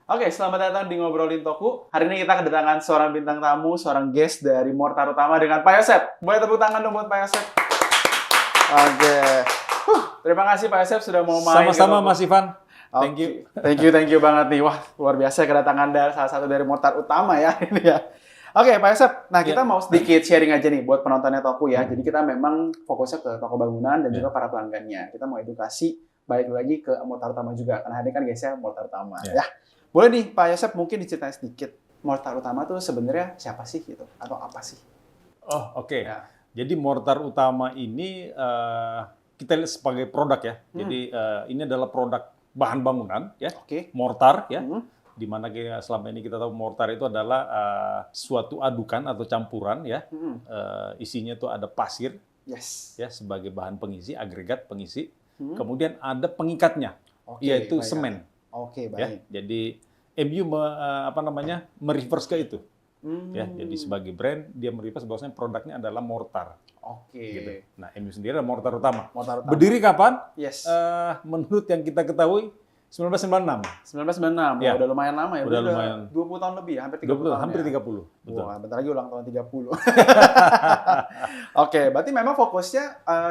Oke, selamat datang di Ngobrolin Toku. Hari ini kita kedatangan seorang bintang tamu, seorang guest dari Mortar Utama dengan Pak Yosep. Boleh tepuk tangan dong buat Pak Yosep. Oke. Terima kasih Pak Yosep sudah mau main. Sama-sama Mas Ivan. Thank you. Thank you banget nih. Wah, luar biasa kedatangan dari salah satu dari Mortar Utama ya ini ya. Oke, Pak Yosep. Nah, kita mau sedikit sharing aja nih buat penontonnya Toku ya. Jadi kita memang fokusnya ke toko bangunan dan juga para pelanggannya. Kita mau edukasi balik lagi ke Mortar Utama juga. Karena hari ini kan guysnya Mortar Utama ya. Boleh nih Pak Yosep mungkin diceritain sedikit Mortar Utama tuh sebenarnya siapa sih gitu atau apa sih? Oh, oke. Ya. Jadi Mortar Utama ini kita lihat sebagai produk ya. Jadi ini adalah produk bahan bangunan ya. Oke. Mortar ya. Di mana selama ini kita tahu mortar itu adalah suatu adukan atau campuran ya. Isinya tuh ada pasir Yes. ya sebagai bahan pengisi, agregat pengisi. Kemudian ada pengikatnya, yaitu baik. semen. Oke, Ya. baik. Jadi MU mereverse ke itu. Ya, jadi sebagai brand dia mereverse bahwasanya produknya adalah mortar. Oke. Gitu. Nah, MU sendiri adalah mortar utama. Mortar Utama. Berdiri kapan? Yes. Menurut yang kita ketahui 1996. 1996. Ya. Oh, udah lumayan lama ya. Udah Berarti lumayan. 20 tahun lebih ya, hampir 30 tahun. Hampir ya? 30. Betul. Wah, bentar lagi ulang tahun 30. Oke, berarti memang fokusnya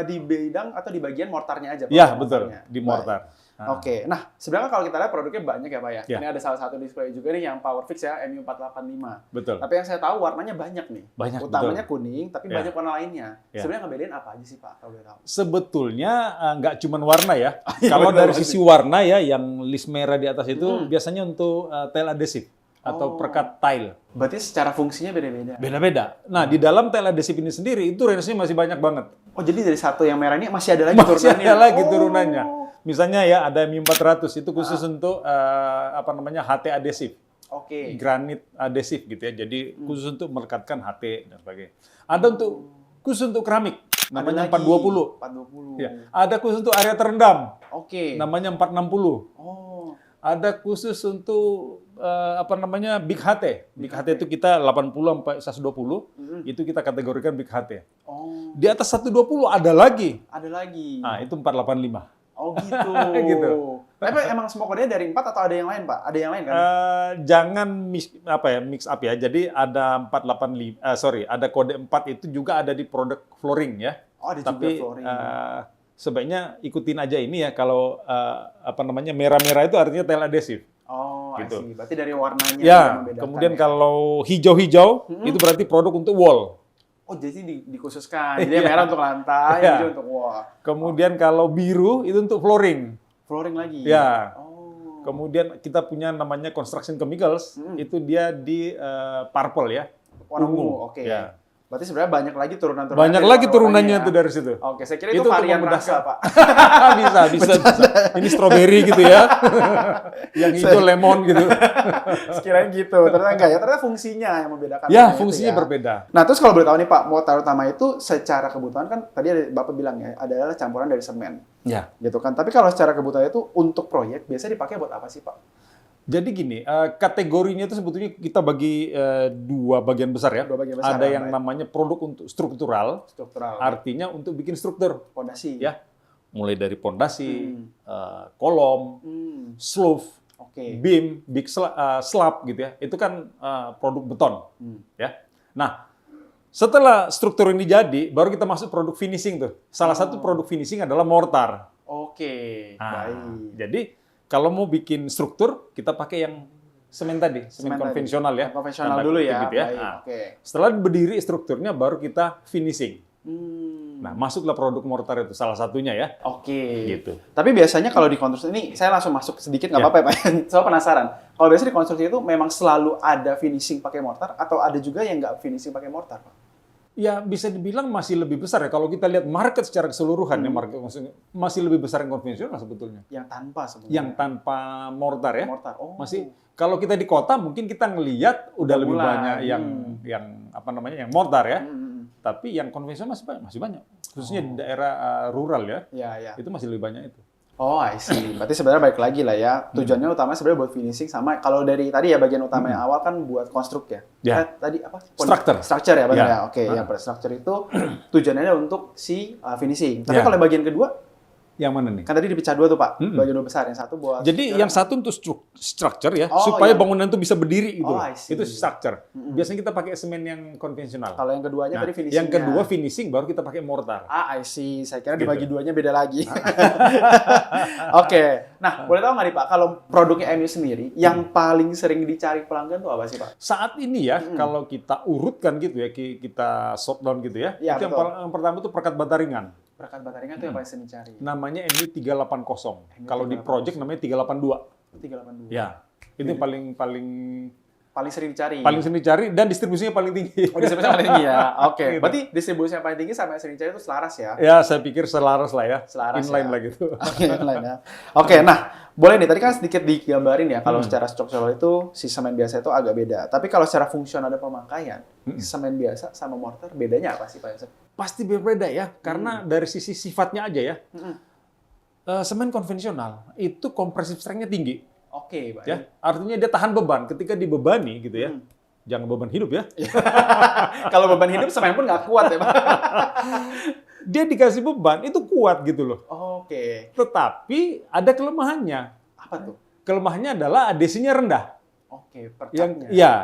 di bidang atau di bagian mortarnya aja. Ya, produk betul. mortarnya. Di Baik. mortar. Oke, nah sebenarnya kalau kita lihat produknya banyak ya Pak ya. Ya. Ini ada salah satu display juga nih yang Powerfix ya, MU485. Betul. Tapi yang saya tahu warnanya banyak nih. Banyak, Utamanya betul. kuning, tapi Ya. banyak warna lainnya. Ya. Sebenarnya ngebedain apa aja sih Pak, kalau boleh tahu? Sebetulnya nggak cuma warna ya. Iya, Kalau betul, dari pasti. sisi warna ya, yang list merah di atas itu biasanya untuk tile adhesive atau Oh. perekat tile. Berarti secara fungsinya beda-beda. Beda-beda. Nah, di dalam tile adhesive ini sendiri itu range-nya masih banyak banget. Oh, jadi dari satu yang merah ini masih ada lagi Masih turunannya? ada lagi Oh. turunannya. Misalnya ya ada MU400 itu khusus untuk HT adhesive, Oke. granit adhesive gitu ya. Jadi khusus untuk melekatkan HT dan sebagainya. Ada untuk khusus untuk keramik, namanya Ada lagi. 420. 420. Ya. Ada khusus untuk area terendam, Oke. namanya 460. Oh. Ada khusus untuk big HT. Big HT itu kita 80 sampai 120, itu kita kategorikan big HT. Oh. Di atas 120 ada lagi. Ada lagi. Nah, itu 485. Oh gitu. Gitu. Tapi emang semua kodenya dari 4 atau ada yang lain, Pak? Ada yang lain kan? Jangan mix up ya. Jadi ada 485, ada kode 4 itu juga ada di produk flooring ya. Oh, ada Tapi juga flooring. sebaiknya ikutin aja ini ya. Kalau merah-merah itu artinya tile adhesive. Oh, gitu. I see. Berarti dari warnanya yang Ya, membedakan kemudian ya? kalau hijau-hijau itu berarti produk untuk wall. Oh, jadi dikhususkan. Jadi yang merah untuk lantai, Iya. hijau untuk wall. Kemudian kalau biru itu untuk flooring. Flooring lagi. Ya. Oh. Kemudian kita punya namanya construction chemicals, itu dia di purple ya. Warna ungu. Oke. Ya. Berarti sebenarnya banyak lagi turunan-turunan. Banyak dari lagi turunannya warna-warnanya tuh dari situ. Oke, saya kira itu Itu untuk varian memudahkan. rasa, Pak. bisa. Ini strawberry gitu ya. Yang hijau lemon gitu. Sekiranya gitu. Ternyata enggak ya. Ternyata fungsinya yang membedakan. Ya, warna itu fungsinya ya. berbeda. Nah, terus kalau boleh tahu nih Pak, mortar utama itu secara kebutuhan kan tadi ada Bapak bilang ya, adalah campuran dari semen. Ya. Gitu kan. Tapi kalau secara kebutuhan itu untuk proyek biasanya dipakai buat apa sih, Pak? Jadi gini, kategorinya itu sebetulnya kita bagi dua bagian besar ya. Dua bagian besar, Ada yang baik. namanya produk untuk struktural, Struktural. artinya untuk bikin struktur. Fondasi. Ya, mulai dari pondasi, kolom, sloof, Oke. beam, big slab gitu ya. Itu kan produk beton, ya. Nah, setelah struktur ini jadi, baru kita masuk produk finishing tuh. Salah satu produk finishing adalah mortar. Oke. Nah, Baik. jadi kalau mau bikin struktur, kita pakai yang semen tadi, Semen semen tadi. konvensional ya. Konvensional Tanda dulu kutip ya. gitu Baik. Nah, Oke. setelah berdiri strukturnya, baru kita finishing. Hmm. Nah, masuklah produk mortar itu salah satunya ya. Oke. Gitu. Tapi biasanya kalau di konstruksi ini saya langsung masuk sedikit nggak Ya. apa-apa ya Pak. Soal penasaran. Kalau biasanya di konstruksi itu memang selalu ada finishing pakai mortar atau ada juga yang nggak finishing pakai mortar, Pak? Ya, bisa dibilang masih lebih besar ya. Kalau kita lihat market secara keseluruhan, ya market masih lebih besar yang konvensional sebetulnya. Yang tanpa sebenarnya. Yang tanpa mortar ya. mortar. Oh. Masih, kalau kita di kota mungkin kita ngelihat udah lebih mulai. banyak yang yang mortar ya. Hmm. Tapi yang konvensional masih banyak. Khususnya di daerah rural ya. Ya, ya. Itu masih lebih banyak itu. Oh, I see. Berarti sebenarnya balik lagi lah ya. Tujuannya utamanya sebenarnya buat finishing sama kalau dari tadi ya bagian utama yang awal kan buat konstruk ya. Ya. Tadi apa? Structure. Structure ya, benar Ya. ya. Oke, yang struktur itu tujuannya untuk si finishing. Tapi Ya. kalau bagian kedua Yang mana nih? Kan tadi dipecah dua tuh Pak, bagi dua besar. Yang satu buat Jadi yang satu untuk structure ya, Oh, supaya yang- bangunan itu bisa berdiri gitu. Oh, I see. Itu structure. Biasanya kita pakai semen yang konvensional. Kalau yang keduanya Nah, tadi finishingnya. yang kedua finishing baru kita pakai mortar. I see. Saya kira Gitu. dibagi duanya beda lagi. Oke. Nah, boleh tahu nggak nih Pak, kalau produknya MU sendiri, yang paling sering dicari pelanggan tuh apa sih Pak? Saat ini ya, kalau kita urutkan gitu ya, kita short down gitu ya, Iya, itu betul. yang pertama itu perekat bata ringan. Perangkat bataringan tuh yang paling sering dicari. Namanya MU 380. MU Kalau di 380. project namanya 382. 382. Ya, itu yang Paling sering dicari. paling sering dicari dan distribusinya paling tinggi. Oh, distribusinya paling tinggi ya. Oke. Gitu. Berarti distribusi yang paling tinggi sama yang sering dicari itu selaras ya. Ya, saya pikir selaras lah ya. Selaras Inline ya. lah gitu. Oke, lain ya. Oke, nah boleh nih. Tadi kan sedikit digambarin ya kalau secara structural itu si semen biasa itu agak beda. Tapi kalau secara fungsional dan pemakaian, semen biasa sama mortar bedanya apa sih Pak Yosef? Pasti berbeda ya, karena dari sisi sifatnya aja ya. Semen konvensional itu compressive strength-nya tinggi. Oke, Pak. Ya, artinya dia tahan beban ketika dibebani gitu ya. Jangan beban hidup ya. Kalau beban hidup semen pun nggak kuat ya Pak. Dia dikasih beban itu kuat gitu loh. Oke. Tetapi ada kelemahannya. Apa tuh? Kelemahannya adalah adhesinya rendah. Oke, Yang percaknya. ya,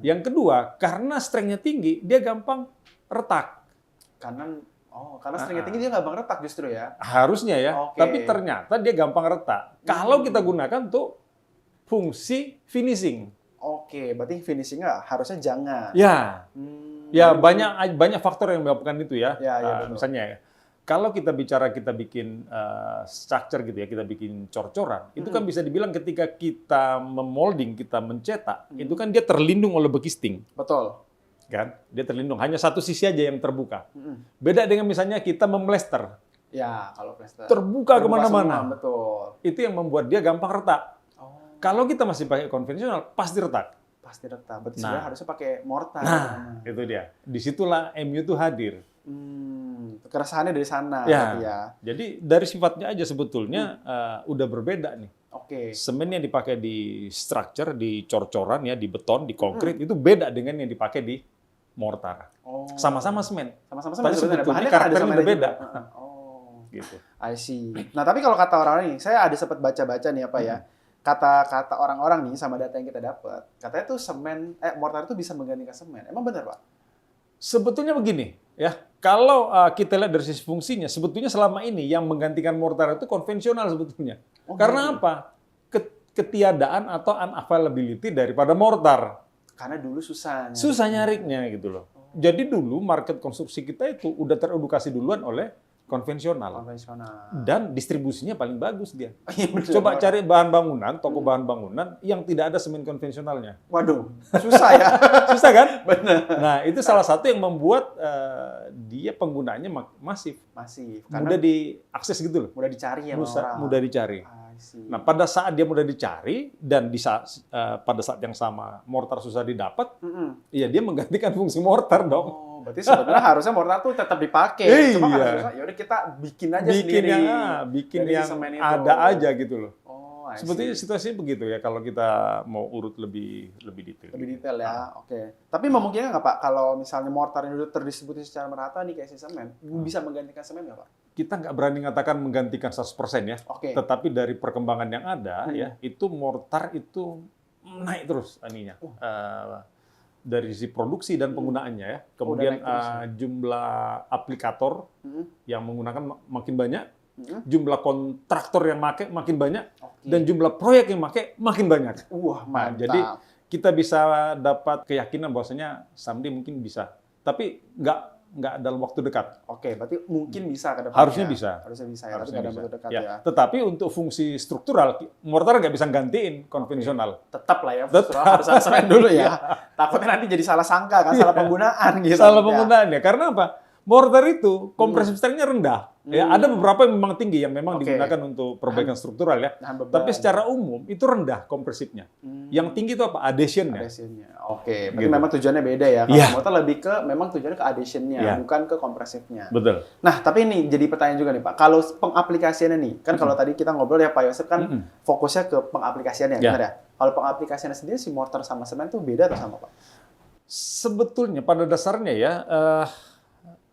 yang kedua karena strength-nya tinggi, dia gampang retak. Karena seringnya tinggi dia nggak bang retak justru ya. Harusnya ya, Oke. tapi ternyata dia gampang retak. Kalau kita gunakan untuk fungsi finishing. Oke, berarti finishingnya harusnya jangan. Ya, ya banyak faktor yang menyebabkan itu ya. Ya, betul. Misalnya ya, kalau kita bikin structure gitu ya, kita bikin cor-coran, itu kan bisa dibilang ketika kita memolding, kita mencetak, itu kan dia terlindung oleh bekisting. Betul. Kan? Dia terlindung, hanya satu sisi aja yang terbuka. Beda dengan misalnya kita memplester, Ya, kalau plaster. terbuka kemana-mana. semua, betul. Itu yang membuat dia gampang retak. Oh, Kalau kita masih pakai konvensional, pasti retak. pasti retak. Berarti Nah. sebenarnya harusnya pakai mortar. Nah, itu dia. Disitulah MU itu hadir. Keresahannya dari sana. Ya. berarti ya. Jadi dari sifatnya aja sebetulnya udah berbeda nih. Oke. Semen yang dipakai di structure, di cor-coran ya, di beton, di konkrit, itu beda dengan yang dipakai di mortar. Oh. Sama-sama semen. Sama-sama Tapi sebenarnya. sebetulnya Bahannya kan ada karakternya semennya udah juga. beda. Oh. Gitu. I see. Nah, tapi kalau kata orang ini, saya ada sempat baca-baca nih apa ya, kata-kata orang-orang nih sama data yang kita dapat, katanya tuh mortar itu bisa menggantikan semen. Emang benar, Pak? Sebetulnya begini, ya. Kalau kita lihat dari sisi fungsinya, sebetulnya selama ini yang menggantikan mortar itu konvensional sebetulnya. Oh, Karena gitu. apa? Ketiadaan atau unavailability daripada mortar. Karena dulu susah. Susah nyariknya gitu loh. Jadi dulu market konstruksi kita itu udah teredukasi duluan oleh konvensional. Konvensional. Dan distribusinya paling bagus dia. Iya, bener. Coba cari bahan bangunan, toko bahan bangunan yang tidak ada semen konvensionalnya. Waduh, susah ya. Susah kan? Benar. Nah, itu salah satu yang membuat dia penggunaannya masif. Masih. Mudah diakses gitu loh. Mudah dicari ya sama orang. Mudah dicari. I see. Nah, pada saat dia mudah dicari dan pada saat yang sama mortar susah didapat, ya dia menggantikan fungsi mortar dong. Oh, berarti sebenarnya harusnya mortar tuh tetap dipakai. Cuma Iya. karena susah, yaudah kita bikin aja Bikin sendiri. bikin dari yang semen itu. ada aja gitu loh. Oh, I see. Sebetulnya situasinya begitu ya kalau kita mau urut lebih detail. Lebih detail ya, oke. Tapi memungkinkan nggak Pak, kalau misalnya mortar ini udah terdistribusi secara merata nih kayak si semen, bisa menggantikan semen nggak Pak? Kita nggak berani mengatakan menggantikan 100% ya. Oke. Tetapi dari perkembangan yang ada ya, itu mortar itu naik terus aninya. Dari sisi produksi dan penggunaannya ya. Kemudian naik terus ya. jumlah aplikator yang menggunakan makin banyak, jumlah kontraktor yang makin banyak, Oke. dan jumlah proyek yang makin banyak. Wah, Nah, mantap. jadi kita bisa dapat keyakinan bahwasanya someday mungkin bisa. Tapi nggak dalam waktu dekat. Oke, berarti mungkin bisa ke depannya. Harusnya bisa. Harusnya bisa ya, tapi Harusnya nggak dalam bisa. waktu dekat Ya. ya. Tetapi untuk fungsi struktural, mortar nggak bisa gantiin konvensional. Tetap lah ya, Tetap. harus ada semen dulu ya. Takutnya nanti jadi salah sangka kan, salah penggunaan gitu. Salah Ya. penggunaannya. Karena apa? Mortar itu compressive strength-nya rendah. Ya, ada beberapa yang memang tinggi yang memang Oke. digunakan untuk perbaikan struktural ya. Nahan beban. Tapi secara umum itu rendah kompresifnya. Yang tinggi itu apa? Adhesionnya. Adhesionnya. Oke, berarti Gitu. memang tujuannya beda ya. Kalau Iya. mortar lebih ke memang tujuannya ke adhesionnya, Iya. bukan ke kompresifnya. Betul. Nah, tapi ini jadi pertanyaan juga nih Pak. Kalau pengaplikasiannya nih, kan kalau tadi kita ngobrol ya Pak Yosef kan fokusnya ke pengaplikasiannya, Ya. benar ya? Kalau pengaplikasiannya sendiri si mortar sama semen tuh beda atau sama Pak? Sebetulnya pada dasarnya ya,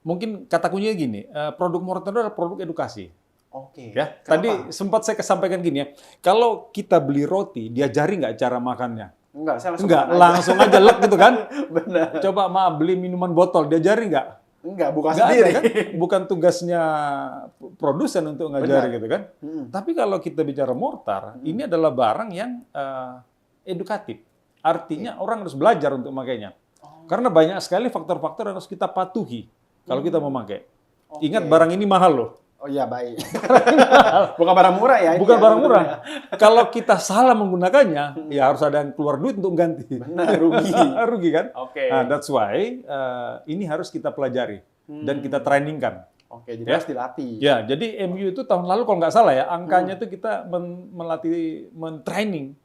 mungkin kata kuncinya gini, produk mortar itu adalah produk edukasi. Oke. Ya, Kenapa? tadi sempat saya sampaikan gini ya, kalau kita beli roti, diajari nggak cara makannya? Enggak, saya langsung Enggak, makan aja. langsung aja lek gitu kan. Benar. Coba beli minuman botol, diajari nggak? Enggak, buka Nggak sendiri. ada kan? Bukan tugasnya produsen untuk ngajari Benar. gitu kan. Tapi kalau kita bicara mortar, ini adalah barang yang edukatif. Artinya orang harus belajar untuk makainya. Karena banyak sekali faktor-faktor yang harus kita patuhi kalau kita memakai. Ingat barang ini mahal loh. Oh iya, baik. Bukan barang murah ya. Bukan ini ya, barang murah. sebetulnya. Kalau kita salah menggunakannya, ya harus ada yang keluar duit untuk ganti. Benar, rugi. Rugi kan? Oke. Nah, that's why ini harus kita pelajari dan kita trainingkan. Oke, jadi Ya. harus dilatih. Ya, jadi MU itu tahun lalu kalau nggak salah ya, angkanya itu kita melatih, men-training.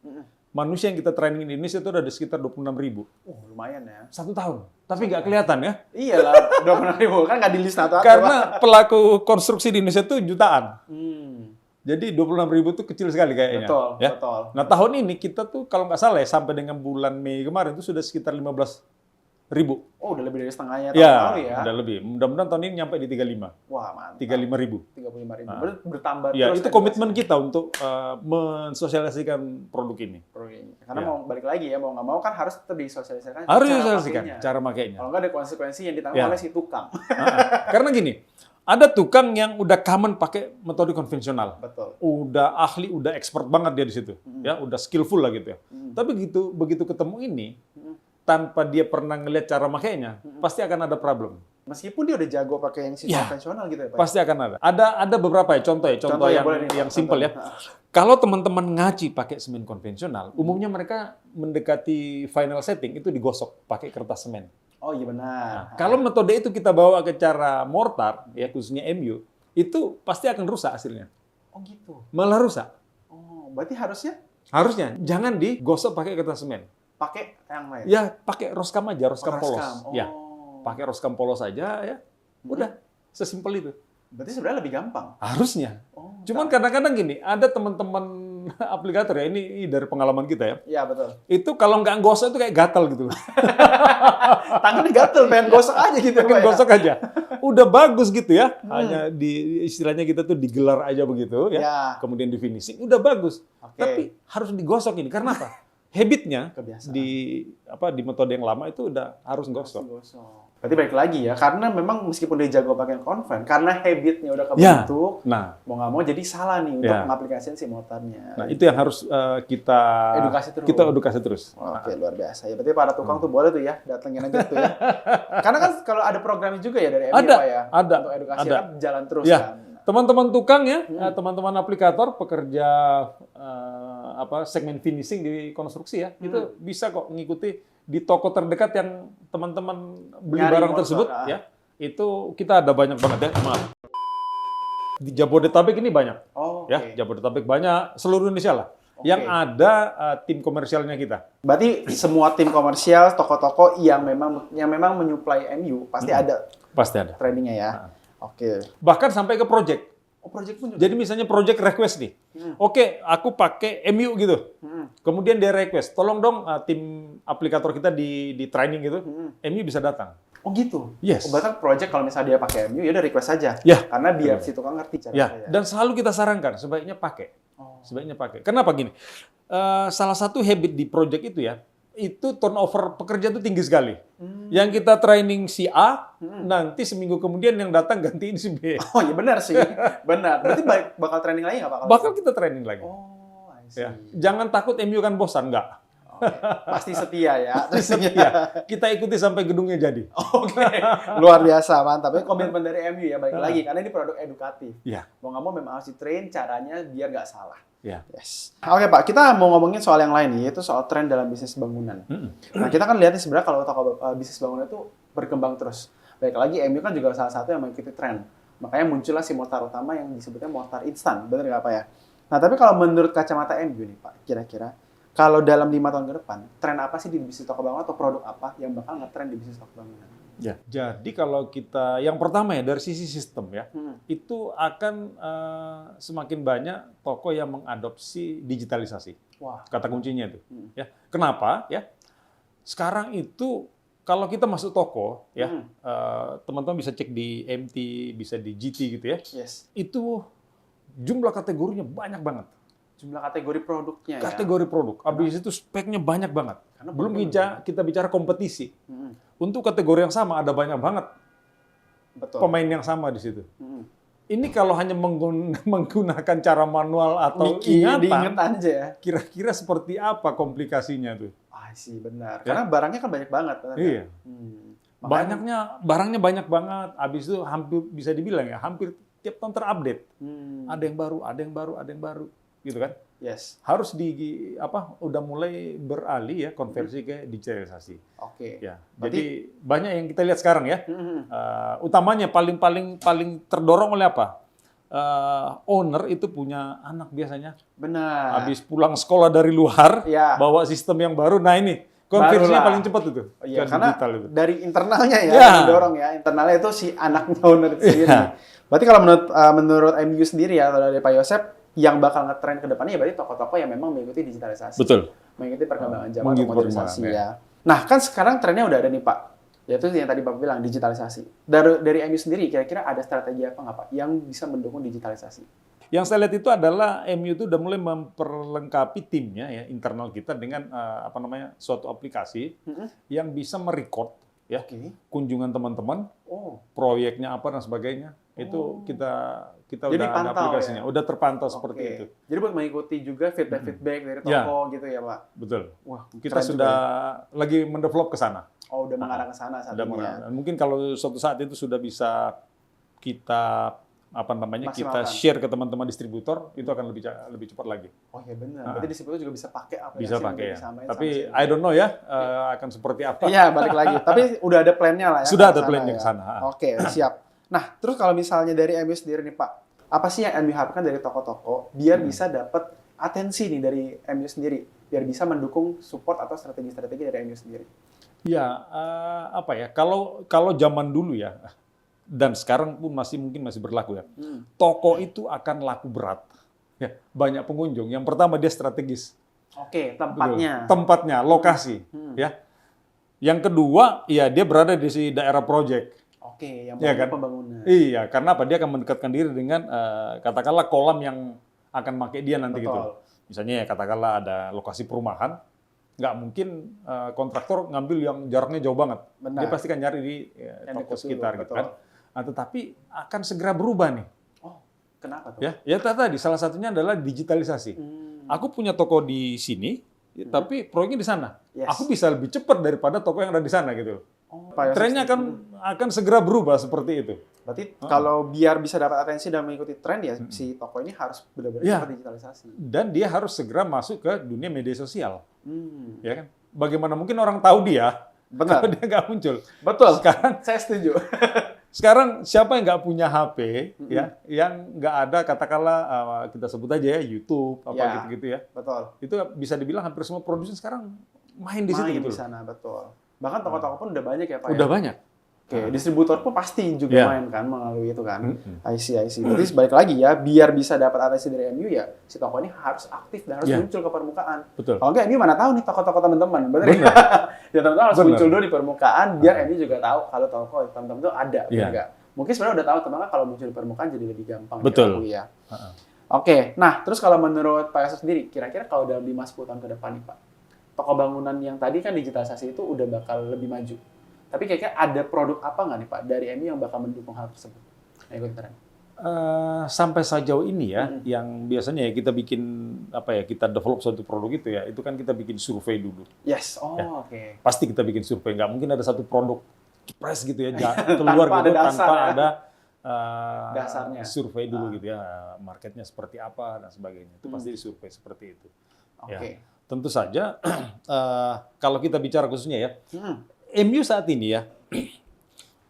Manusia yang kita training di Indonesia itu ada di sekitar 26.000. Lumayan ya. 1 tahun. Tapi nggak kelihatan ya. Iyalah, 20.000 kan nggak di list atau Karena pelaku konstruksi di Indonesia itu jutaan. Hmm. Jadi 26.000 itu kecil sekali kayaknya. Betul, ya. betul. Nah, tahun ini kita tuh kalau nggak salah ya, sampai dengan bulan Mei kemarin itu sudah sekitar 15.000. Oh, udah lebih dari setengahnya tahun Ya, lalu ya. udah lebih. Mudah-mudahan tahun ini nyampe di 35. Wah, mantap. 35.000. 35.000. Bertambah Ya, terus itu kan komitmen kita untuk mensosialisasikan produk ini. ini. Karena Ya. mau balik lagi ya, mau nggak mau kan harus tetap disosialisasikan Harus cara disosialisasikan pakainya. cara makainya. Kalau nggak ada konsekuensi yang ditanggung Ya. oleh si tukang. Karena gini, ada tukang yang udah common pakai metode konvensional. Betul. Udah ahli, udah expert banget dia di situ. Ya, udah skillful lah gitu ya. Tapi begitu ketemu ini, tanpa dia pernah ngelihat cara makainya, pasti akan ada problem. Meskipun dia udah jago pakai yang Ya. konvensional gitu ya, Pak. Pasti akan ada. Ada beberapa ya, contoh ya, boleh nih, yang contoh. simpel ya. Kalau teman-teman ngaji pakai semen konvensional, umumnya mereka mendekati final setting itu digosok pakai kertas semen. Oh iya benar. Nah, kalau metode itu kita bawa ke cara mortar, ya khususnya MU, itu pasti akan rusak hasilnya. Oh gitu. Malah rusak. Oh, berarti harusnya Harusnya jangan digosok pakai kertas semen. pakai yang lain. Ya pakai roskam aja, roskam Pakai polos. roskam. Oh. Ya, pakai roskam polos aja ya. Udah, sesimpel itu. Berarti sebenarnya lebih gampang. Harusnya. Oh, Cuman kadang-kadang gini, ada teman-teman aplikator ya, ini dari pengalaman kita ya. Iya betul. Itu kalau nggak gosok itu kayak gatal gitu. Tangannya gatel, pengen gosok aja gitu. Pengen Pak, ya? gosok aja. Udah bagus gitu ya. Hanya istilahnya kita tuh digelar aja begitu ya. Ya. Kemudian di finishing udah bagus. Oke. Tapi harus digosok ini. Karena apa? Habitnya Kebiasaan. di metode yang lama itu udah harus gosok. Gosok. Berarti balik lagi ya, karena memang meskipun dia jago pakai konven, karena habitnya udah Ya. kebentuk, Nah, mau nggak mau jadi salah nih untuk Ya. mengaplikasikan si motornya. nah itu yang harus kita edukasi terus. Oke, luar biasa ya. Berarti para tukang tuh boleh tuh ya, datengin aja tuh ya. Karena kan kalau ada programnya juga ya dari MU Ada, Pak ya. ada, Untuk edukasi ada. kan jalan terus Ya. kan. Teman-teman tukang ya, teman-teman aplikator, pekerja segmen finishing di konstruksi ya, itu bisa kok ngikuti di toko terdekat yang teman-teman beli Nyari barang motor, tersebut ya. Itu kita ada banyak banget ya, maaf. Di Jabodetabek ini banyak Oh, oke. ya, Jabodetabek banyak, seluruh Indonesia lah. Oke. Yang ada tim komersialnya kita. Berarti semua tim komersial, toko-toko yang memang menyuplai MU pasti ada Pasti ada. trainingnya ya. Oke. Bahkan sampai ke project. Oh, project pun juga. Jadi misalnya project request nih. Oke, aku pakai MU gitu. Kemudian dia request, tolong dong tim aplikator kita di training gitu, MU bisa datang. Oh gitu. Yes. Oh, bahkan project kalau misalnya dia pakai MU ya udah request aja. Ya. Karena biar si tukang ngerti cara Ya, saya. dan selalu kita sarankan sebaiknya pakai. Oh. Sebaiknya pakai. Kenapa gini? Salah satu habit di project itu ya, itu turnover pekerja itu tinggi sekali. Yang kita training si A, nanti seminggu kemudian yang datang gantiin si B. Oh iya benar sih. Benar. Berarti bakal training lagi nggak Pak? Bakal kita training lagi. Oh, I see. Ya. Jangan takut MU kan bosan, enggak. Oke. Pasti setia ya. Ya, kita ikuti sampai gedungnya jadi. Oke, luar biasa, mantap. Ini komitmen dari MU ya, balik lagi. Karena ini produk edukatif. Ya, Mau nggak mau memang harus di-train caranya biar nggak salah. ya. Yes. Oke Pak, kita mau ngomongin soal yang lain nih, yaitu soal tren dalam bisnis bangunan. Nah kita kan lihat nih sebenarnya kalau toko bisnis bangunan itu berkembang terus. Baik lagi MU kan juga salah satu yang mengikuti tren. Makanya muncullah si mortar utama yang disebutnya mortar instan, bener nggak Pak ya? Nah tapi kalau menurut kacamata MU nih Pak, kira-kira kalau dalam 5 tahun ke depan, tren apa sih di bisnis toko bangunan atau produk apa yang bakal nge-trend di bisnis toko bangunan? Ya. Jadi kalau kita, yang pertama ya dari sisi sistem ya, itu akan semakin banyak toko yang mengadopsi digitalisasi. Wah. Kata kuncinya itu. Ya. Kenapa? Ya. Sekarang itu kalau kita masuk toko, ya, teman-teman bisa cek di MT, bisa di GT gitu ya. Yes. Itu jumlah kategorinya banyak banget. Jumlah kategori produknya ya. Kategori produk. Habis itu speknya banyak banget. Karena Belum produknya kita bicara kompetisi. Mm-mm. Untuk kategori yang sama ada banyak banget Betul. pemain yang sama di situ. Mm-mm. Ini kalau hanya menggunakan cara manual atau diinget ingatan, aja ya. kira-kira seperti apa komplikasinya tuh? Ah sih benar. Ya. Karena barangnya kan banyak banget. Benar, Iya. Makanya- Barangnya banyak banget. Habis itu hampir bisa dibilang ya, hampir tiap tahun terupdate. Ada yang baru, ada yang baru, ada yang baru, gitu kan? Yes. Harus udah mulai beralih ya konversi ke digitalisasi. Oke. Ya. Berarti- Jadi banyak yang kita lihat sekarang ya. Mm-mm. Utamanya paling terdorong oleh apa? Owner itu punya anak biasanya. Benar. Habis pulang sekolah dari luar, Ya. bawa sistem yang baru. Nah ini konversinya Barulah. paling cepat itu. Oh, iya, ke karena digital itu. dari internalnya ya, Ya. yang dorong ya. Internalnya itu si anaknya owner itu sendiri. Iya. Berarti kalau menurut MU sendiri ya, atau dari Pak Yosep, yang bakal ngetren ke depannya ya berarti toko-toko yang memang mengikuti digitalisasi. Betul. Mengikuti perkembangan zaman Mengikuti atau modernisasi perkembangan, ya. Nah, kan sekarang trennya udah ada nih Pak. Yaitu yang tadi Bapak bilang, digitalisasi. Dari MU sendiri, kira-kira ada strategi apa nggak Pak yang bisa mendukung digitalisasi? Yang saya lihat itu adalah MU itu udah mulai memperlengkapi timnya ya internal kita dengan suatu aplikasi yang bisa merecord ya Oke. kunjungan teman-teman, Oh, proyeknya apa dan sebagainya. Itu kita Jadi udah ada pantau aplikasinya, ya? udah terpantau oke. seperti itu. Jadi buat mengikuti juga feedback dari Ya. toko gitu ya Pak? Betul. Wah, Kita keren sudah juga lagi mendevelop ke sana. ya. Oh, udah mengarah ke sana saat Udah ini ya. mengarah. Mungkin kalau suatu saat itu sudah bisa kita kita Maksimalkan. share ke teman-teman distributor, itu akan lebih cepat lagi. Oh iya benar. Berarti di situ juga bisa pakai aplikasi Bisa yang pakai udah ya. disamain Tapi sama I don't know ya akan seperti apa. Iya, balik lagi. Tapi udah ada plan-nya lah ya. Sudah ke ada sana plan-nya ya. ke sana. Oke, siap. Nah, terus kalau misalnya dari MU sendiri nih Pak, apa sih yang MU harapkan dari toko-toko biar bisa dapat atensi nih dari MU sendiri, biar bisa mendukung support atau strategi-strategi dari MU sendiri? Ya, kalau zaman dulu ya, dan sekarang pun mungkin masih berlaku ya. Toko itu akan laku berat. Ya, banyak pengunjung. Yang pertama dia strategis. Oke, tempatnya. Betul. Tempatnya, lokasi, ya. Yang kedua, ya dia berada di daerah project. Oke, yang Iya kan? pembangunan. Iya, karena apa? Dia akan mendekatkan diri dengan katakanlah kolam yang akan pakai dia nanti Betul. gitu. Misalnya ya katakanlah ada lokasi perumahan, nggak mungkin kontraktor ngambil yang jaraknya jauh banget. Benar. Dia pasti kan nyari di Yang toko dekat sekitar dulu, gitu betul. kan. Nah, tetapi akan segera berubah nih. Oh, kenapa tuh? Ya tadi salah satunya adalah digitalisasi. Aku punya toko di sini, tapi proyeknya di sana. Yes. Aku bisa lebih cepat daripada toko yang ada di sana gitu. Oh, Pak Yosef Trennya akan segera berubah seperti itu. Berarti kalau biar bisa dapat atensi dan mengikuti tren ya si toko ini harus benar-benar Ya. cepat digitalisasi. Dan dia harus segera masuk ke dunia media sosial, Hmm. ya kan? Bagaimana mungkin orang tahu dia Benar. kalau dia nggak muncul? Betul. Sekarang, Saya setuju. sekarang siapa yang nggak punya HP, ya, yang nggak ada katakanlah kita sebut aja ya YouTube apa Ya. gitu-gitu ya, Betul. itu bisa dibilang hampir semua produsen sekarang main di situ Main gitu. di sana, betul. Bahkan toko-toko pun udah banyak ya Pak. Udah ya? banyak. Oke, distributor pun pasti juga Ya. main kan melalui itu kan. I see. Berarti balik lagi ya, biar bisa dapat atensi dari MU ya, si toko ini harus aktif dan harus Ya. muncul ke permukaan. Betul. Kalau nggak MU mana tahu nih toko-toko teman-teman, bener ya? Ya teman-teman harus Bener. muncul dulu di permukaan, biar MU juga tahu kalau toko teman-teman itu ada, bener Ya. nggak? Mungkin sebenarnya udah tahu, teman kalau muncul di permukaan jadi lebih gampang. Betul. Ya. Oke, nah terus kalau menurut Pak Yosef sendiri, kira-kira kalau dalam 5-10 tahun ke depan nih Pak, toko bangunan yang tadi kan digitalisasi itu udah bakal lebih maju. Tapi kira-kira ada produk apa nggak nih Pak dari MU yang bakal mendukung hal tersebut? Nah, ikut tren. Sampai sejauh ini ya, yang biasanya ya kita bikin kita develop suatu produk itu ya, itu kan kita bikin survei dulu. Yes, Ya. oke. Pasti kita bikin survei, nggak mungkin ada satu produk jepres gitu ya keluar Tanpa gitu ada dasar, tanpa ya. ada Dasarnya. survei dulu gitu ya, marketnya seperti apa dan sebagainya. Itu pasti disurvei seperti itu. Oke. Ya. Tentu saja kalau kita bicara khususnya ya, Hmm. MU saat ini ya,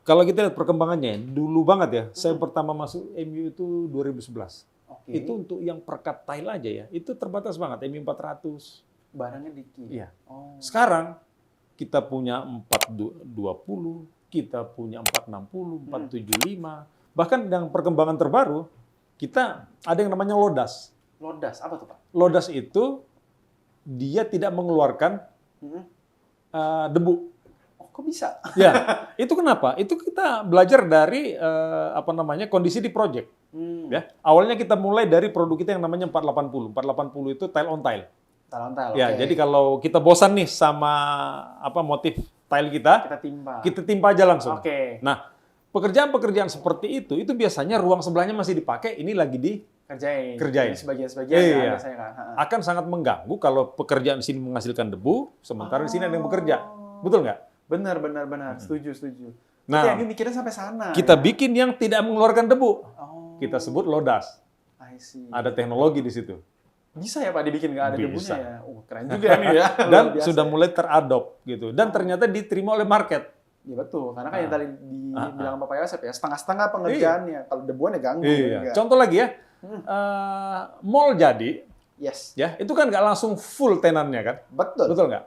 kalau kita lihat perkembangannya, dulu banget ya, saya pertama masuk MU itu 2011. Oke. Itu untuk yang perkat tile aja ya, itu terbatas banget, MU 400. Barangnya dikit. Iya. Oh. Sekarang kita punya 420, kita punya 460, 475. Bahkan yang perkembangan terbaru, kita ada yang namanya Lodas. Lodas, apa tuh Pak? Lodas itu dia tidak mengeluarkan Hmm. debu. kok bisa? Ya, itu kenapa? Itu kita belajar dari kondisi di project. Ya, awalnya kita mulai dari produk kita yang namanya 480. 480 itu tile on tile. Tile on tile. Ya, jadi kalau kita bosan nih sama motif tile kita timpa aja langsung. Nah, pekerjaan-pekerjaan seperti itu biasanya ruang sebelahnya masih dipakai, ini lagi dikerjain. Sebagian ya, biasanya kan. Akan sangat mengganggu kalau pekerjaan di sini menghasilkan debu, sementara di sini ada yang bekerja. Betul nggak? Benar. Setuju. Nah, yang mikirnya sampai sana. Kita bikin yang tidak mengeluarkan debu. Kita sebut lodas. Ada teknologi di situ. Bisa ya Pak dibikin nggak ada debunya ya? Keren juga nih ya. Dan sudah mulai teradop gitu. Dan ternyata diterima oleh market. Iya betul, karena kan yang tadi dibilang Bapak Yosep ya, setengah-setengah pengerjaannya. Kalau debuan ya ganggu. Contoh lagi ya, mall jadi, ya itu kan nggak langsung full tenannya kan? Betul nggak?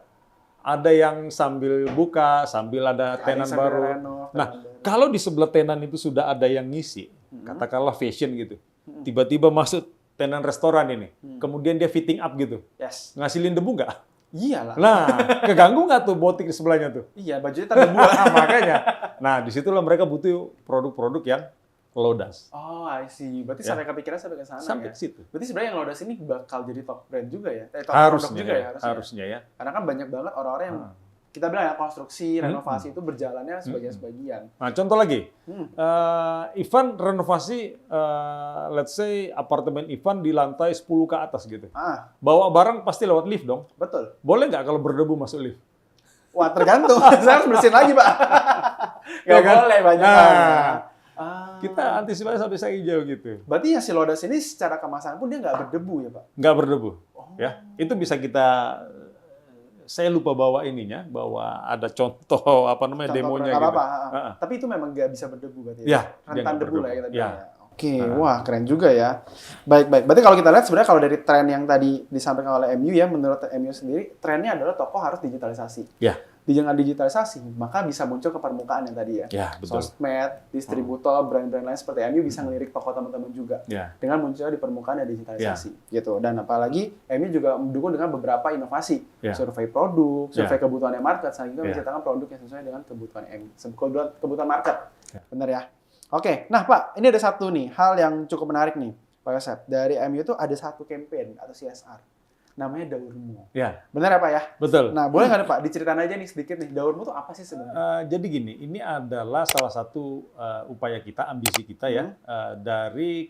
Ada yang sambil buka, sambil ada tenan baru. Nah, kalau di sebelah tenan itu sudah ada yang ngisi, katakanlah fashion gitu, tiba-tiba masuk tenan restoran ini, kemudian dia fitting up gitu, ngasilin debu nggak? Iyalah. Nah, keganggu nggak tuh botik di sebelahnya tuh? Iya, bajunya tak debu. Makanya. Nah, disitulah mereka butuh produk-produk yang lodas. Oh, I see. Berarti sampai kepikiran sampai ke sana sampai ke situ. Berarti sebenarnya yang lodas ini bakal jadi top brand juga ya? Top harusnya produk juga ya? Harusnya ya. Karena kan banyak banget orang-orang yang kita bilang ya konstruksi, renovasi itu berjalannya sebagian-sebagian. Nah, contoh lagi. Ivan renovasi, let's say apartemen Ivan di lantai 10 ke atas gitu. Bawa barang pasti lewat lift dong. Betul. Boleh nggak kalau berdebu masuk lift? Wah, tergantung. Saya harus bersihin lagi, Pak. Nggak boleh banyak. Kita antisipasi sampai saya hijau gitu. Berarti ya si lodas ini secara kemasan pun dia nggak berdebu ya, Pak? Nggak berdebu. Ya, itu bisa kita. Saya lupa bawa bawa ada contoh demonya gitu. Tapi itu memang nggak bisa berdebu berarti. Ya, rentan debu lah ya kita bilang. Oke, wah keren juga ya. Baik. Berarti kalau kita lihat sebenarnya kalau dari tren yang tadi disampaikan oleh MU ya, menurut MU sendiri trennya adalah toko harus digitalisasi. Ya. Dengan digitalisasi, maka bisa muncul ke permukaan yang tadi ya. Ya, betul. Sosmed, distributor, brand-brand lain seperti MU bisa ngelirik toko teman-teman juga. Dengan munculnya di permukaan ya digitalisasi. Gitu. Dan apalagi MU juga mendukung dengan beberapa inovasi. Survei produk, survei kebutuhannya market, sehingga menciptakan produk yang sesuai dengan kebutuhan MU. Kebutuhan market. Benar ya? Oke, nah Pak, ini ada satu nih, hal yang cukup menarik nih, Pak Yosep. Dari MU itu ada satu campaign atau CSR. Namanya Daurmu. Ya. Benar ya Pak ya? Betul. Nah, boleh nggak Pak diceritain aja nih sedikit nih, Daurmu itu apa sih sebenarnya? Jadi gini, ini adalah salah satu upaya kita, ambisi kita ya, dari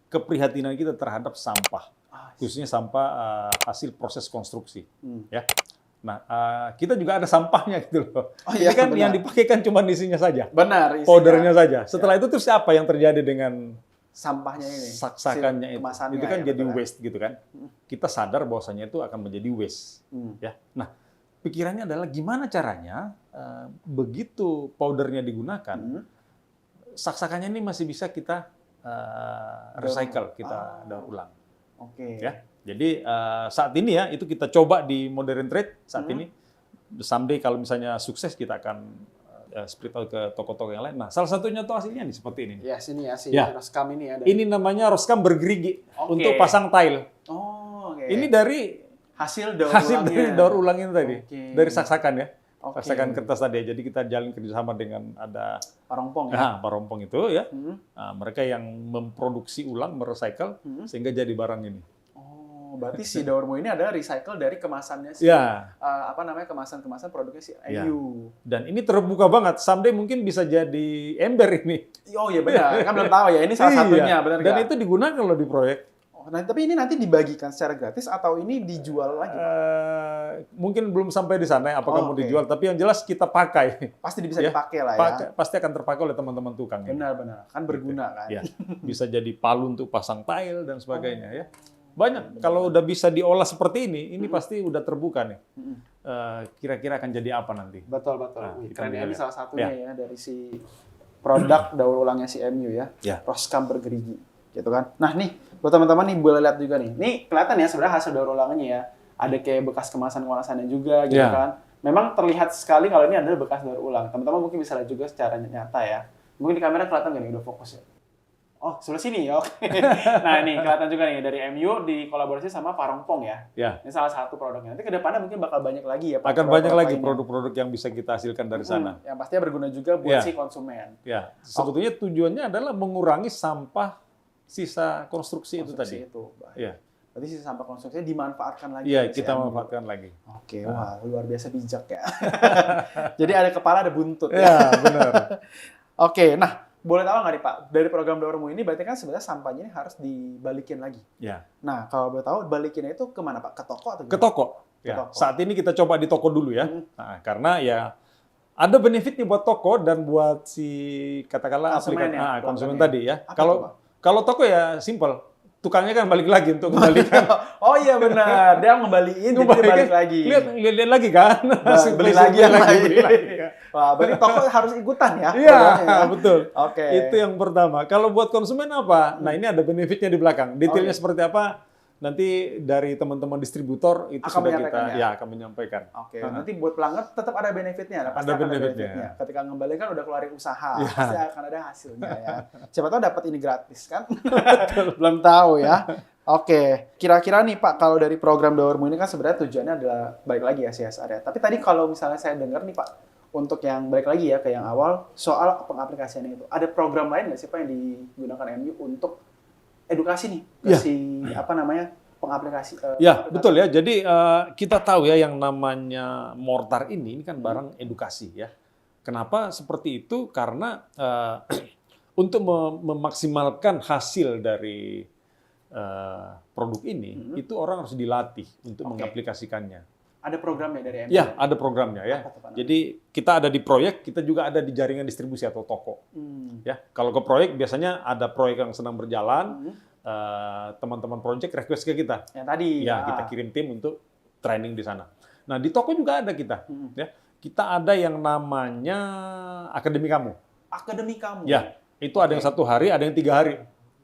keprihatinan kita terhadap sampah. Khususnya sampah hasil proses konstruksi. Ya. Nah, kita juga ada sampahnya gitu loh. Ini kan benar. Yang dipakai kan cuma isinya saja. Benar. Powdernya saja. Setelah itu terus apa yang terjadi dengan sampahnya ini? Saksakannya itu kan jadi waste gitu kan. Kita sadar bahwasanya itu akan menjadi waste. Ya. Nah, pikirannya adalah gimana caranya begitu powdernya digunakan, saksakannya ini masih bisa kita recycle, kita daur ulang. Ya. Jadi saat ini ya itu kita coba di modern trade saat ini. Someday kalau misalnya sukses kita akan split out ke toko-toko yang lain. Nah, salah satunya tuh hasilnya nih seperti ini. Sini ya, Roskam ini ya. Ini namanya Roskam bergerigi untuk pasang tile. Ini dari hasil daur ulang ini tadi. Dari saksakan ya. Saksakan kertas tadi. Jadi kita jalin kerjasama dengan ada Parompong ya. Parompong itu ya. Mereka yang memproduksi ulang, merecycle sehingga jadi barang ini. Berarti si Daurmu ini adalah recycle dari kemasannya si kemasan-kemasan produknya si MU. Dan ini terbuka banget. Someday mungkin bisa jadi ember ini. Oh iya benar. Kan belum tahu ya. Ini salah satunya, benar nggak? Dan itu digunakan loh di proyek. Tapi ini nanti dibagikan secara gratis atau ini dijual lagi? Mungkin belum sampai di sana apakah mau dijual, tapi yang jelas kita pakai. Pasti bisa dipakai lah ya. Pasti akan terpakai oleh teman-teman tukang. Benar-benar. Kan berguna kan. Ya. Bisa jadi palu untuk pasang tile dan sebagainya ya. Banyak. Kalau udah bisa diolah seperti ini pasti udah terbuka nih. Kira-kira akan jadi apa nanti? Betul. Keren ini salah satunya ya dari si produk daur ulangnya si MU ya. Roskam bergerigi. Gitu kan. Nah nih, buat teman-teman nih boleh lihat juga nih. Nih kelihatan ya sebenarnya hasil daur ulangannya ya. Ada kayak bekas kemasannya juga gitu kan. Memang terlihat sekali kalau ini adalah bekas daur ulang. Teman-teman mungkin bisa lihat juga secara nyata ya. Mungkin di kamera kelihatan nggak nih udah fokus ya? Oh, sebelah sini ya. Oke. Nah, ini kelihatan juga nih dari MU dikolaborasi sama Farongpong ya. Ya. Ini salah satu produknya. Nanti ke depannya mungkin bakal banyak lagi ya, Pak. Akan banyak lagi lainnya. produk-produk yang bisa kita hasilkan dari sana. Yang pastinya berguna juga buat Ya. si konsumen. Ya, sebetulnya tujuannya adalah mengurangi sampah sisa konstruksi itu tadi. Itu. Ya. Berarti sisa sampah konstruksinya dimanfaatkan lagi. Iya, ya, si kita MU. manfaatkan lagi. Oke, wah luar biasa bijak ya. Jadi ada kepala, ada buntut. Ya, benar. Oke, nah boleh tahu nggak nih Pak, dari program Daurmu ini berarti kan sebenarnya sampahnya ini harus dibalikin lagi. Ya. Nah, kalau boleh tahu balikinnya itu kemana Pak? Ke toko atau Ke toko. Ke Ya. toko. Saat ini kita coba di toko dulu ya. Nah, karena ya ada benefitnya buat toko dan buat si katakanlah Konsumen ya, konsumen pelanggannya. tadi ya. Apa tuh, Pak? Kalau toko ya simple. Tukangnya kan balik lagi untuk kembalikan. Oh iya benar, dia ngembaliin jadi dia balik lagi. Lihat lagi kan. Beli lagi yang lain. Beli lagi, ya. Wah, berarti toko harus ikutan ya. Iya, programnya ya? betul. Oke. Itu yang pertama. Kalau buat konsumen apa? Nah, ini ada benefitnya di belakang. Detailnya Oke. seperti apa? Nanti dari teman-teman distributor itu Akan sudah menyampaikan kita ya? akan menyampaikan. Oke, nanti buat pelanggan tetap ada benefitnya. Pasti Ada akan benefitnya. Ketika ngembalikan udah keluarin usaha, Ya. pasti akan ada hasilnya ya. Siapa tahu dapat ini gratis kan? Belum tahu ya. Oke, kira-kira nih Pak, kalau dari program Daurmu ini kan sebenarnya tujuannya adalah balik lagi ya CSR ya. Tapi tadi kalau misalnya saya dengar nih Pak, untuk yang balik lagi ya ke yang awal soal pengaplikasiannya itu, ada program lain nggak sih Pak yang digunakan MU untuk edukasi nih ke Ya. si pengaplikasi? Ya, betul ya. Jadi kita tahu ya yang namanya mortar ini kan barang edukasi ya. Kenapa seperti itu? Karena untuk memaksimalkan hasil dari produk ini, itu orang harus dilatih untuk mengaplikasikannya. Ada programnya dari MU? Ya, ada programnya ya. Apa tuh, Pak? Jadi kita ada di proyek, kita juga ada di jaringan distribusi atau toko. Ya, kalau ke proyek biasanya ada proyek yang sedang berjalan, teman-teman proyek request ke kita. Yang tadi. Ya, kita kirim tim untuk training di sana. Nah, di toko juga ada kita. Ya, kita ada yang namanya Akademi Kamu. Akademi Kamu? Ya, itu ada yang 1 hari, ada yang 3 hari.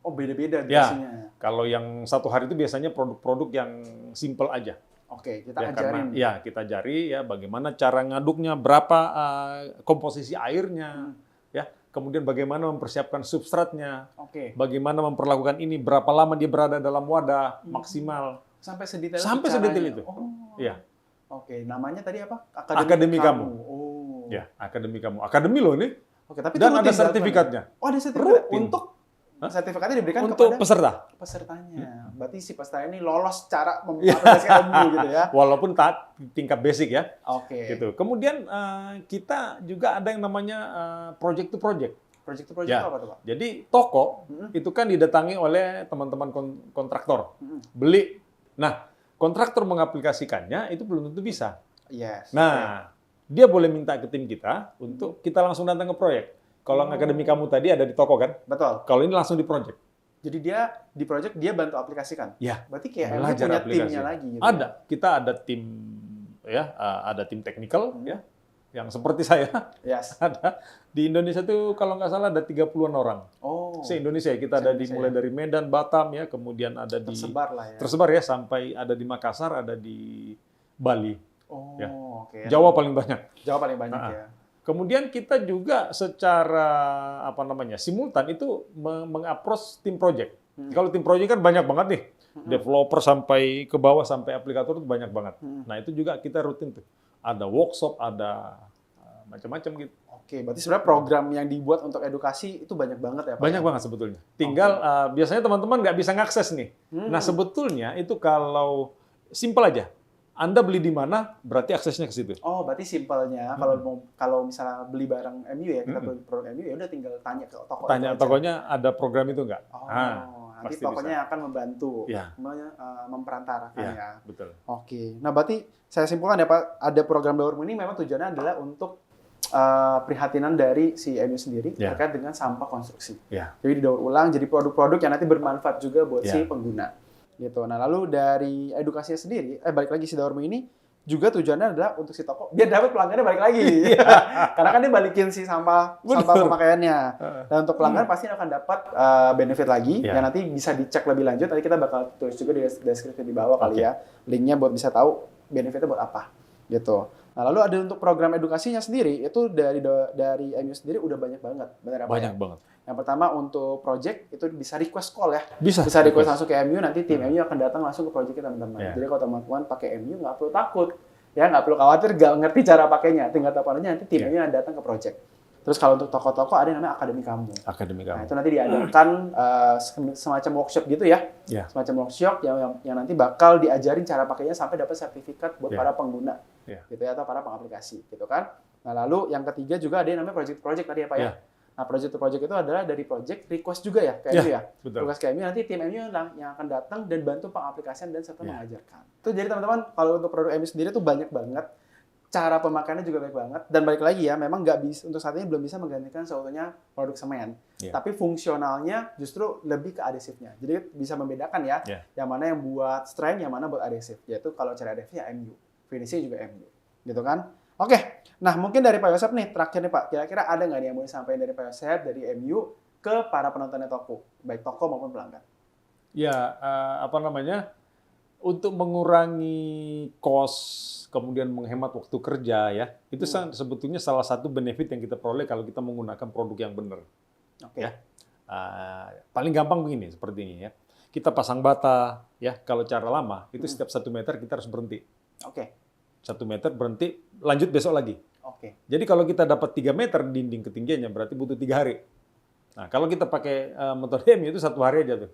Oh, beda-beda Ya, biasanya. kalau yang 1 hari itu biasanya produk-produk yang simple aja. Oke, kita Ya, ajarin. karena kita ajari ya bagaimana cara ngaduknya, berapa komposisi airnya, ya, kemudian bagaimana mempersiapkan substratnya, Oke. bagaimana memperlakukan ini, berapa lama dia berada dalam wadah maksimal, Sampai sedetail sampai itu sedetail caranya? itu. Oh. Ya, Oke, namanya tadi apa? Akademi Kamu. Oh. ya, Akademi Kamu, akademi loh ini, Oke, tapi dan itu ada rutin sertifikatnya dilakukan? Oh, ada sertifikat Rutin. untuk sertifikatnya diberikan untuk kepada peserta, pesertanya. Berarti si peserta ini lolos cara mengaplikasikan MU gitu ya. walaupun tingkat basic ya. Oke. Gitu. Kemudian kita juga ada yang namanya project to project. Project to project Ya. itu apa tuh, Pak? Jadi toko itu kan didatangi oleh teman-teman kontraktor. Beli. Nah, kontraktor mengaplikasikannya itu belum tentu bisa. Yes. Nah, dia boleh minta ke tim kita untuk kita langsung datang ke proyek. Kalau Akademi Kamu tadi ada di toko kan? Betul. Kalau ini langsung di proyek. Jadi dia di project dia bantu aplikasikan. Ya. Berarti kayak MU Belajar punya aplikasi. timnya lagi gitu. Ada. Kita ada tim ya, ada tim technical ya. Yang seperti saya Yes. ada di Indonesia tuh kalau nggak salah ada 30-an orang. Oh. Se-Indonesia kita ada Se-Indonesia, mulai dari Medan, Batam ya, kemudian ada di Tersebar lah ya. tersebar ya sampai ada di Makassar, ada di Bali. Oh, Ya. oke. Jawa paling banyak. Jawa paling banyak Ah. ya. Kemudian kita juga secara simultan itu meng-approach tim project. Kalau tim project kan banyak banget nih. Developer sampai ke bawah sampai aplikator itu banyak banget. Nah, itu juga kita rutin tuh. Ada workshop, ada macam-macam gitu. Oke, berarti sebenarnya program yang dibuat untuk edukasi itu banyak banget ya, Pak? Banyak banget sebetulnya. Tinggal biasanya teman-teman nggak bisa ngakses nih. Nah, sebetulnya itu kalau simpel aja. Anda beli di mana, berarti aksesnya ke situ. Oh, berarti simpelnya kalau misalnya beli barang MU ya, kita beli produk MU ya udah tinggal tanya ke toko. Tanya itu aja. tokonya ada program itu nggak? Oh, nanti pasti tokonya akan membantu, Ya. memperantarakan Ya, ya. betul. Oke, nah berarti saya simpulkan ya Pak, ada program Daurmu ini memang tujuannya adalah untuk prihatinan dari si MU sendiri Ya. terkait dengan sampah konstruksi. Ya. Jadi didaur ulang, jadi produk-produk yang nanti bermanfaat juga buat Ya. si pengguna. Gitu. Nah lalu dari edukasinya sendiri, balik lagi si Daurmu ini juga tujuannya adalah untuk si toko biar dapat pelanggannya balik lagi. Karena kan dia balikin si sampah pemakaiannya. Dan untuk pelanggan pasti akan dapat benefit lagi Ya. yang nanti bisa dicek lebih lanjut. Nanti kita bakal tulis juga di deskripsi di bawah kali Oke. ya. Linknya buat bisa tahu benefitnya buat apa. Gitu. Nah, lalu ada untuk program edukasinya sendiri itu dari MU sendiri udah banyak banget. Benar apa Banyak ya? banget. Yang pertama untuk project itu bisa request call ya. Bisa Request langsung ke MU, nanti tim MU akan datang langsung ke project teman-teman. Yeah. Jadi kalau teman-teman pakai MU nggak perlu takut, ya nggak perlu khawatir nggak ngerti cara pakainya. Tinggal telepon aja nanti tim MU yang datang ke project. Terus kalau untuk toko-toko ada yang namanya Akademi Kamu. Nah itu nanti diadakan semacam workshop gitu ya. Yeah. Semacam workshop yang nanti bakal diajarin cara pakainya sampai dapat sertifikat buat para pengguna, gitu ya, atau para pengaplikasi, gitu kan. Nah lalu yang ketiga juga ada yang namanya project tadi ya Pak ya. Nah, project to project itu adalah dari project request juga ya, ke MU ya. Betul. Request ke MU, nanti tim MU yang akan datang dan bantu pengaplikasian dan serta mengajarkan. Itu jadi teman-teman, kalau untuk produk MU sendiri itu banyak banget. Cara pemakaiannya juga baik banget. Dan balik lagi ya, memang nggak bisa, untuk saat ini belum bisa menggantikan seutuhnya produk semen. Tapi fungsionalnya justru lebih ke adhesifnya. Jadi bisa membedakan ya, yang mana yang buat strength, yang mana buat adhesif. Yaitu kalau cara adhesifnya MU, finishing juga MU. Gitu kan? Oke, nah mungkin dari Pak Yosep nih, terakhir nih Pak, kira-kira ada nggak nih yang mau disampaikan dari Pak Yosep, dari MU, ke para penontonnya toko, baik toko maupun pelanggan? Ya, untuk mengurangi cost, kemudian menghemat waktu kerja ya, itu sebetulnya salah satu benefit yang kita peroleh kalau kita menggunakan produk yang benar. Ya. Paling gampang begini, seperti ini ya. Kita pasang bata, ya kalau cara lama, itu setiap 1 meter kita harus berhenti. 1 meter berhenti, lanjut besok lagi. Jadi kalau kita dapat 3 meter dinding ketinggiannya, berarti butuh 3 hari. Nah, kalau kita pakai metode MU itu 1 hari aja tuh.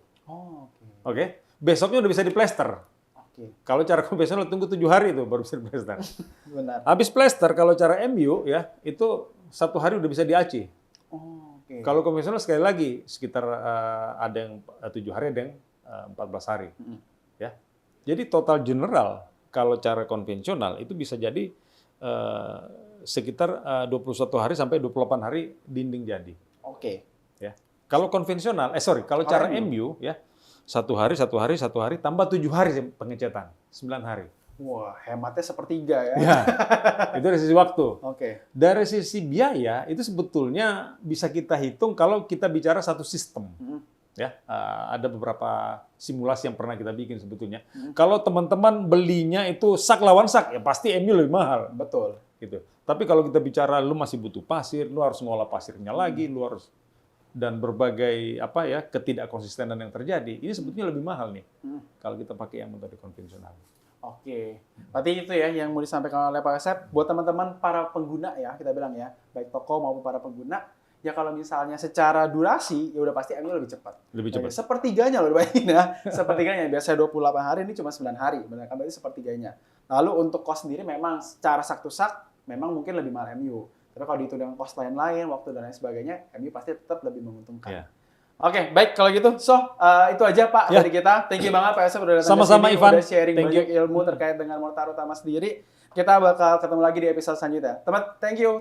Oke. Besoknya udah bisa diplester. Kalau cara konvensional tunggu 7 hari itu baru bisa diplester. Benar. Habis plester, kalau cara MU ya, itu 1 hari udah bisa di-AC. Kalau konvensional sekali lagi, sekitar ada yang 7 hari, ada yang 14 hari. Ya. Jadi total general, kalau cara konvensional itu bisa jadi sekitar 21 hari sampai 28 hari dinding jadi. Ya. Kalau konvensional, kalau cara MU ya 1 hari tambah 7 hari pengecetan, 9 hari. Wah, hematnya sepertiga ya. Ya, itu dari sisi waktu. Dari sisi biaya itu sebetulnya bisa kita hitung kalau kita bicara satu sistem. Ya, ada beberapa simulasi yang pernah kita bikin sebetulnya. Kalau teman-teman belinya itu sak lawan sak, ya pasti MU lebih mahal. Betul. Gitu. Tapi kalau kita bicara lu masih butuh pasir, lu harus ngolah pasirnya lagi, lu harus dan berbagai ketidakkonsistenan yang terjadi, ini sebetulnya lebih mahal nih kalau kita pakai yang metode konvensional. Berarti itu ya yang mau disampaikan oleh Pak Yosep buat teman-teman para pengguna ya, kita bilang ya, baik toko maupun para pengguna. Ya kalau misalnya secara durasi, ya udah pasti MU lebih cepat. Sepertiganya loh, bayangin ya. Sepertiganya, biasanya 28 hari, ini cuma 9 hari. Benar kan, berarti sepertiganya. Lalu untuk cost sendiri memang secara sak to sak, memang mungkin lebih mahal MU. Tapi kalau dihitung dengan cost lain-lain, waktu dan lain sebagainya, MU pasti tetap lebih menguntungkan. Baik kalau gitu. Itu aja Pak dari kita. Thank you banget Pak Yosep udah datang sama-sama, ke sini, Ivan. udah sharing banyak ilmu terkait dengan mortar utama sendiri. Kita bakal ketemu lagi di episode selanjutnya. Teman, thank you.